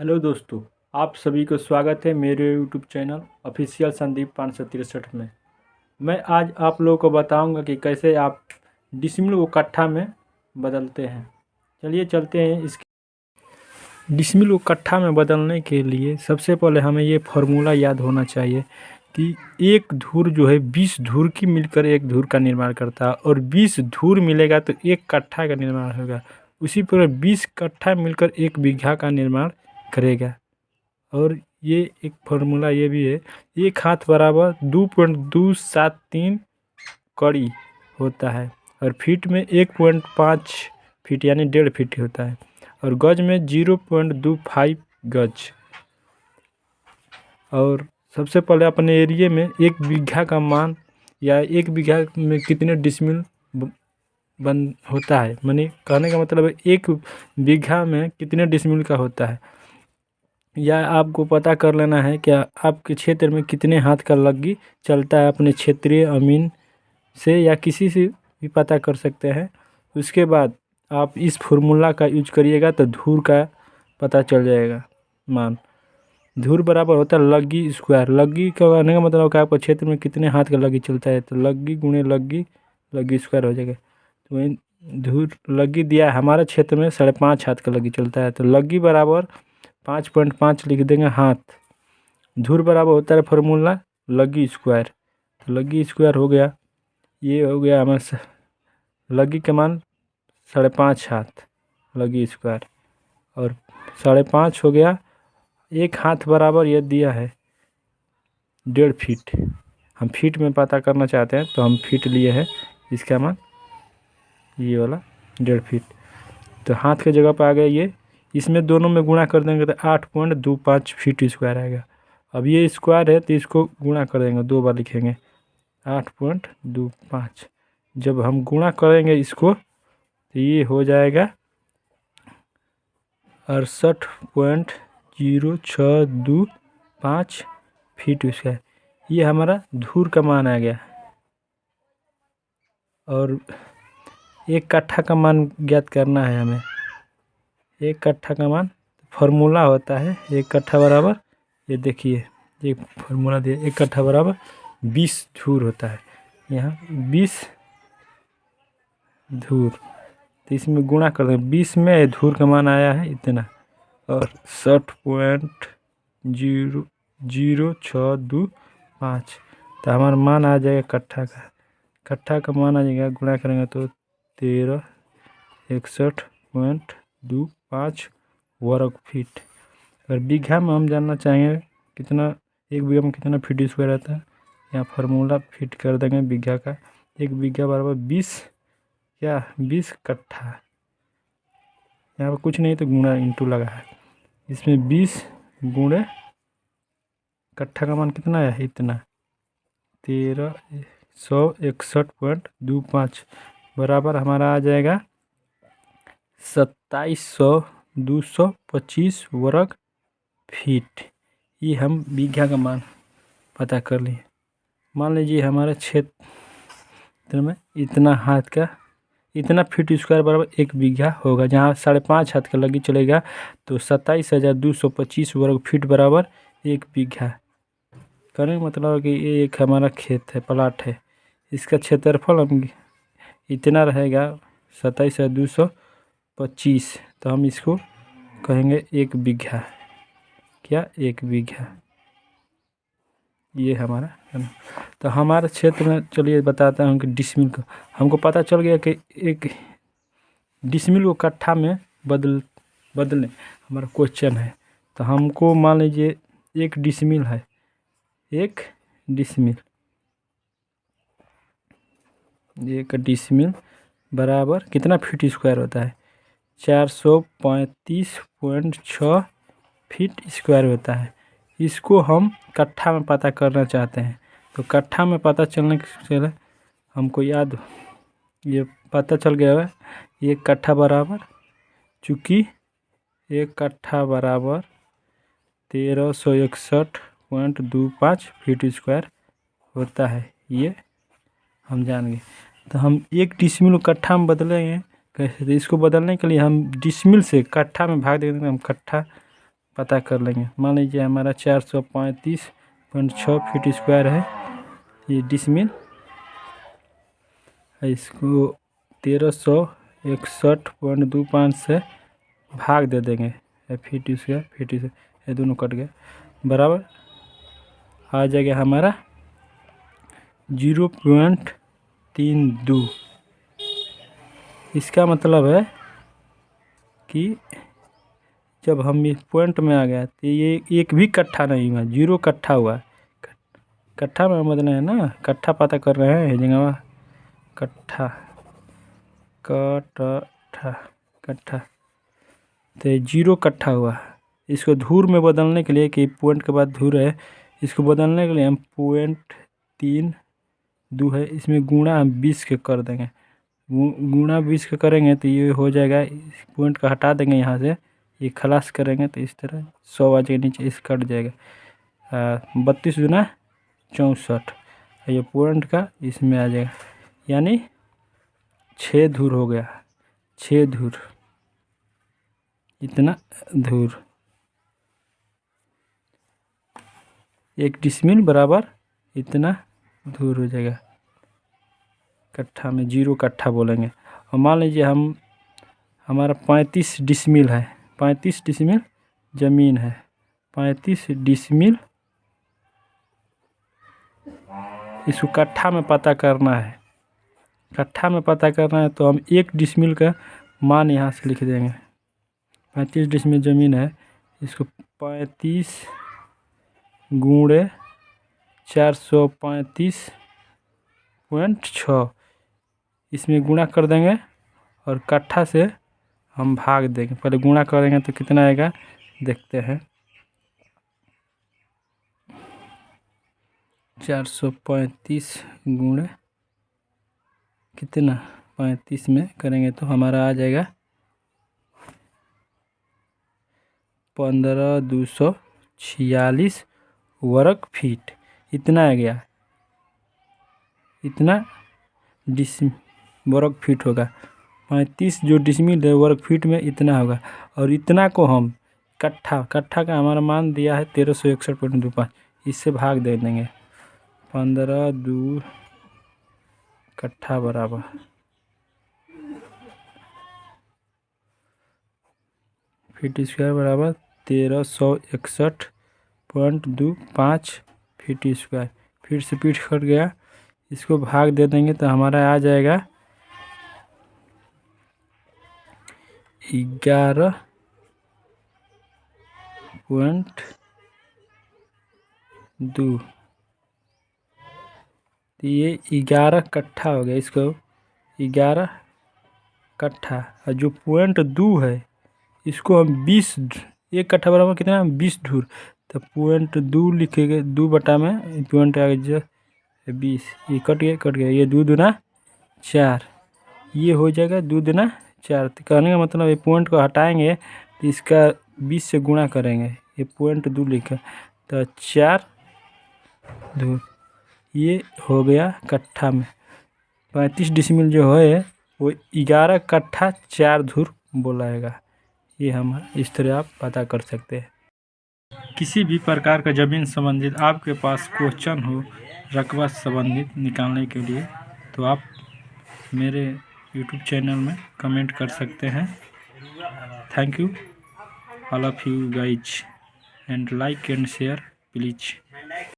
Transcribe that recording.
Hello दोस्तों, आप सभी को स्वागत है मेरे यूट्यूब चैनल ऑफिशियल संदीप 563 में। मैं आज आप लोगों को बताऊंगा कि कैसे आप डिसमिल को कट्ठा में बदलते हैं। चलिए चलते हैं। इस डिसमिल को कट्ठा में बदलने के लिए सबसे पहले हमें ये फार्मूला याद होना चाहिए कि एक धूर जो है 20 धूर की मिलकर एक धूर का निर्माण करता है और 20 धूर मिलेगा तो एक कट्ठा का निर्माण होगा। उसी प्रकार 20 कट्ठा मिलकर एक बीघा का निर्माण करेगा। और ये एक फार्मूला ये भी है, एक हाथ बराबर 2.273 कड़ी होता है और फीट में 1.5 फीट यानी 1.5 फीट होता है और गज में 0.25 गज। और सबसे पहले अपने एरिया में एक बीघा का मान या एक बीघा में कितने डिसमिल बन होता है, माने कहने का मतलब है एक बीघा में कितने डिसमिल का होता है, या आपको पता कर लेना है क्या आपके क्षेत्र में कितने हाथ का लग्गी चलता है। अपने क्षेत्रीय अमीन से या किसी से भी पता कर सकते हैं। उसके बाद आप इस फार्मूला का यूज करिएगा तो धूर का पता चल जाएगा मान। धूर बराबर होता है लग्गी स्क्वायर। लग्गी का कहने का मतलब कि आपके क्षेत्र में कितने हाथ का लग्गी चलता है, तो लग्गी गुणे लग्गी, लग्गी स्क्वायर हो जाएगा। तो वही धूर लग्गी दिया है, हमारे क्षेत्र में 5.5 हाथ का लग्गी चलता है तो लग्गी बराबर 5.5 लिख देंगे हाथ। धूर बराबर होता है फार्मूला लग्गी स्क्वायर। तो लग्गी स्क्वायर हो गया, ये हो गया हमारा लग्गी के मान 5.5 हाथ लग्गी स्क्वायर और 5.5 हो गया। एक हाथ बराबर ये दिया है 1.5 फीट। हम फीट में पता करना चाहते हैं तो हम फीट लिए हैं, इसका मान ये वाला 1.5 फीट। तो हाथ के जगह पर आ गया ये, इसमें दोनों में गुणा कर देंगे तो 8.25 फीट स्क्वायर आएगा। अब ये स्क्वायर है तो इसको गुणा कर देंगे, 2 बार लिखेंगे 8.25। जब हम गुणा करेंगे इसको तो ये हो जाएगा 68.0625 फीट स्क्वायर। ये हमारा धूर का मान आ गया। और एक कट्ठा का मान ज्ञात करना है हमें। एक कट्ठा का मान फार्मूला होता है एक कट्ठा बराबर, ये देखिए ये फार्मूला दिया, एक कट्ठा बराबर 20 धूर होता है। यहाँ 20 धूर, तो इसमें गुणा कर दें 20 में धूर का मान आया है इतना और 60.0625। तो हमारा मान आ जाएगा कट्ठा का मान आ जाएगा, गुणा करेंगे तो 1361.25 वर्ग फीट। और बीघा में हम जानना चाहेंगे कितना, एक बीघा में कितना फीट स्क्वायर रहता है। यहाँ फार्मूला फिट कर देंगे बीघा का। एक बीघा बराबर 20 कट्ठा। यहाँ पर कुछ नहीं तो गुणा इंटू लगा है, इसमें 20 गुणे कट्ठा का मान कितना है इतना 1361.25 बराबर हमारा आ जाएगा 27,225 वर्ग फीट। ये हम बीघा का मान पता कर लिए। मान लीजिए हमारे क्षेत्र में इतना हाथ का इतना फीट स्क्वायर बराबर एक बीघा होगा, जहाँ 5.5 हाथ का लगी चलेगा तो 27,225 वर्ग फीट बराबर एक बीघा। कहने का मतलब है कि ये एक हमारा खेत है, प्लाट है, इसका क्षेत्रफल हम इतना रहेगा 27,225। तो हम इसको कहेंगे एक बीघा। क्या एक बीघा, ये हमारा है ना। तो हमारे क्षेत्र में चलिए बताता हूँ कि डिसमिल को हमको पता चल गया कि एक डिसमिल को कट्ठा में बदलने हमारा क्वेश्चन है। तो हमको मान लीजिए एक डिसमिल है, एक डिसमिल बराबर कितना फीट स्क्वायर होता है 435.6 फीट स्क्वायर होता है। इसको हम कट्ठा में पता करना चाहते हैं। तो कट्ठा में पता चलने से हमको याद ये पता चल गया है, एक कट्ठा बराबर, चूँकि एक कट्ठा बराबर 1361.25 फीट स्क्वायर होता है, ये हम जान गए। तो हम एक डिसमिल को कट्ठा में बदलेंगे कैसे, तो इसको बदलने के लिए हम डिसमिल से कट्ठा में भाग देंगे। हम कट्ठा पता कर लेंगे। मान लीजिए हमारा 435.6 फीट स्क्वायर है ये डिसमिल, इसको 1361.25 से भाग दे देंगे। फीट स्क्वायर ये दोनों कट गए, बराबर आ जाएगा हमारा 0.32। इसका मतलब है कि जब हम इस पॉइंट में आ गया तो ये एक भी कट्ठा नहीं हुआ, 0 कट्ठा हुआ। कट्ठा में मतलब है ना, कट्ठा पता कर रहे हैं जगह, कट्ठा कट्ठा तो 0 कट्ठा हुआ। इसको धूर में बदलने के लिए, कि पॉइंट के बाद धूर है, इसको बदलने के लिए हम 0.32 है, इसमें गुणा हम 20 के कर देंगे। गुणा 20 के करेंगे तो ये हो जाएगा, पॉइंट का हटा देंगे यहाँ से, ये खलास करेंगे तो इस तरह 100 आ जाएगा नीचे, इस कट जाएगा। 32 गुना 64, ये पॉइंट का इसमें आ जाएगा, यानी 6 धूर हो गया। 6 धूर, इतना धूर, 1 डिसमिल बराबर इतना धूर हो जाएगा। कट्ठा में 0 कट्ठा बोलेंगे। और मान लीजिए हमारा 35 डिसमिल है, 35 डिसमिल ज़मीन है, 35 डिसमिल, इसको कट्ठा में पता करना है। कट्ठा में पता करना है तो हम 1 डिसमिल का मान यहाँ से लिख देंगे। 35 डिसमिल ज़मीन है, इसको 35 गुणे 435.6 इसमें गुणा कर देंगे और कट्ठा से हम भाग देंगे। पहले गुणा करेंगे तो कितना आएगा देखते हैं। 435 गुणे कितना 35 में करेंगे तो हमारा आ जाएगा 15,246 वर्ग फीट। इतना आ गया, इतना वर्ग फीट होगा। 35 जो डिसमिल है वर्ग फीट में इतना होगा। और इतना को हम कट्ठा का हमारा मान दिया है 1361.25, इससे भाग दे देंगे। 15 कट्ठा बराबर फीट स्क्वायर बराबर 1361.25 फीट स्क्वायर। फिर से फीट कट गया, इसको भाग दे देंगे तो हमारा आ जाएगा 11.2। तो ये 11 कट्ठा हो गया। इसको 11 कट्ठा, और जो 0.2 है इसको हम 20, 1 कट्ठा बराबर कितना 20 धूर, तो 0.2 लिखेंगे, 2 बटा में पॉइंट आ गया 20, ये कट गया, ये 2 दूना 4, ये हो जाएगा 2 दूना 4। तो कहने का मतलब ये पॉइंट को हटाएंगे तो इसका 20 से गुणा करेंगे, ये 0.2 लिखा तो 4 धूर, ये हो गया कट्ठा में। 35 डिसमिल जो है वो 11 कट्ठा 4 धूर बोलाएगा। ये हम इस तरह आप पता कर सकते हैं। किसी भी प्रकार का ज़मीन संबंधित आपके पास क्वेश्चन हो रकबा संबंधित निकालने के लिए, तो आप मेरे YouTube चैनल में कमेंट कर सकते हैं। Thank you all of you guys, and like and share please.